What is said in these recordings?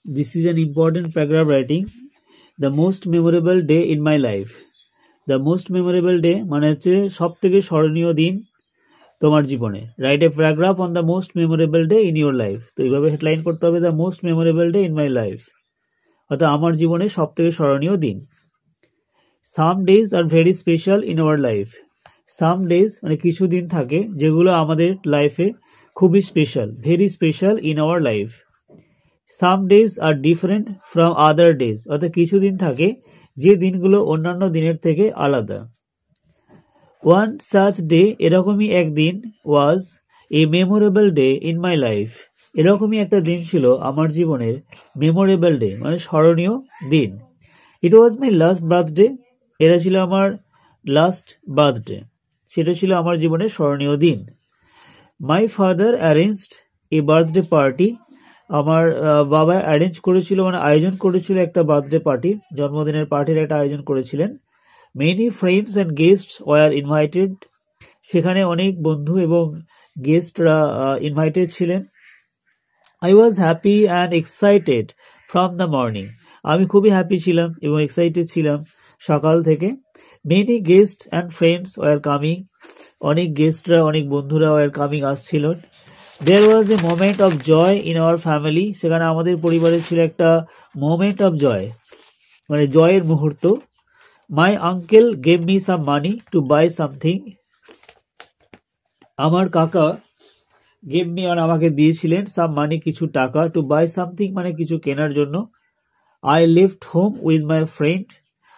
This is an important paragraph writing. The most memorable day in my life. The most memorable day মানে হচ্ছে সব থেকে স্মরণীয় দিন তোমার জীবনে। Write a paragraph on the most memorable day in your life. তো এইভাবে হেডলাইন করতে হবে, the most memorable day in my life, অর্থাৎ আমার জীবনে সব থেকে স্মরণীয় দিন। Some days are very special in our life. Some days মানে কিছু দিন থাকে যেগুলো আমাদের লাইফে খুবই special, very special in our life. Some days are different from other days, অর্থাৎ কিছু দিন থাকে যে দিনগুলো অন্যান্য দিনের থেকে আলাদা। ওয়ান সাচ ডে, এরকমই একদিন, was a memorable day in my life, এরকমই একটা দিন ছিল আমার জীবনের, মেমোরেবল ডে মানে স্মরণীয় দিন। ইট ওয়াজ মাই লাস্ট বার্থডে, এটা ছিল আমার লাস্ট বার্থডে, সেটা ছিল আমার জীবনের স্মরণীয় দিন। My father arranged a birthday party, আমার বাবা অ্যারেঞ্জ করেছিল মানে আয়োজন করেছিল একটা বার্থডে পার্টি, জন্মদিনের পার্টির একটা আয়োজন করেছিলেন। Many friends and guest were invited, সেখানে অনেক বন্ধু এবং গেস্টরা ইনভাইটেড ছিলেন। I was happy and excited from the morning, আমি খুবই হ্যাপি ছিলাম এবং এক্সাইটেড ছিলাম সকাল থেকে। Many guest and friends were coming, অনেক গেস্টরা অনেক বন্ধুরা ওয়ার কামিং আসছিল। There was a moment of joy in our family, সেখানে আমাদের পরিবারে ছিল একটা মোমেন্ট অফ জয় মানে জয়ের মুহূর্ত। My uncle gave me some money to buy something, আমার কাকা গেভ মি মানে আমাকে দিয়েছিলেন সাম মানি কিছু টাকা, টু বাই সামথিং মানে কিছু কেনার জন্য। I left home with my friend,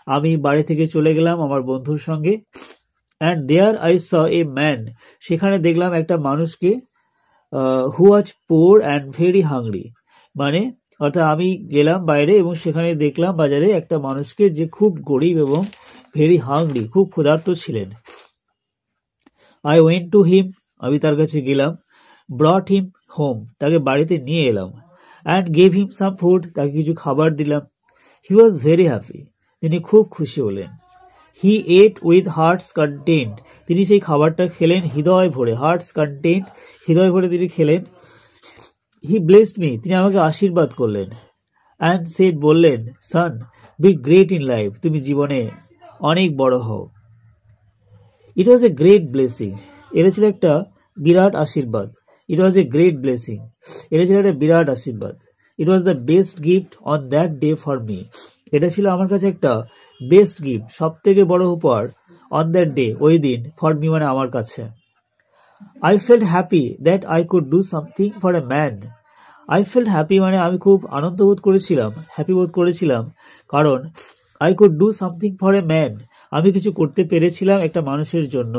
আমি বাড়ি থেকে চলে গেলাম আমার বন্ধুর সঙ্গে। And there I saw a man, সেখানে দেখলাম একটা মানুষকে, who was poor and very hungry, মানে অর্থাৎ আমি গেলাম বাইরে এবং সেখানে দেখলাম বাজারে একটা মানুষকে যে খুব গরিব এবং ভেরি হাংরি, খুব ক্ষুধার্ত ছিলেন। আই ওয়েন্ট টু হিম, আমি তার কাছে গেলাম। ব্রট হিম হোম, তাকে বাড়িতে নিয়ে এলাম। And gave him some food, তাকে কিছু খাবার দিলাম। হি ওয়াজ ভেরি হ্যাপি, তিনি খুব খুশি হলেন। হি এট উইথ হার্টস কন্টেন্ট, তিনি সেই খাবারটা খেলেন হৃদয় ভরে, হার্টস কন্টেন্ট হৃদয় ভরে তিনি খেলেন। হি ব্লেসড মি, তিনি আমাকে আশীর্বাদ করলেন। অ্যান্ড সেড, বললেন, সান বি গ্রেট ইন লাইফ, তুমি জীবনে অনেক বড় হও। ইট ওয়াজ এ গ্রেট ব্লেসিং, এটা ছিল একটা বিরাট আশীর্বাদ। It was a great blessing, এটা ছিল একটা বিরাট আশীর্বাদ। It was the best gift on that day for me, এটা ছিল আমার কাছে একটা বেস্ট গিফট, সব থেকে বড় উপহার, অন দ্যাট ডে, ওই দিন, ফর মি মানে আমার কাছে। I felt happy that I could do something for a man, I felt happy মানে আমি খুব আনন্দ বোধ করেছিলাম, হ্যাপি বোধ করেছিলাম, কারণ I could do something for a man, আমি কিছু করতে পেরেছিলাম একটা মানুষের জন্য।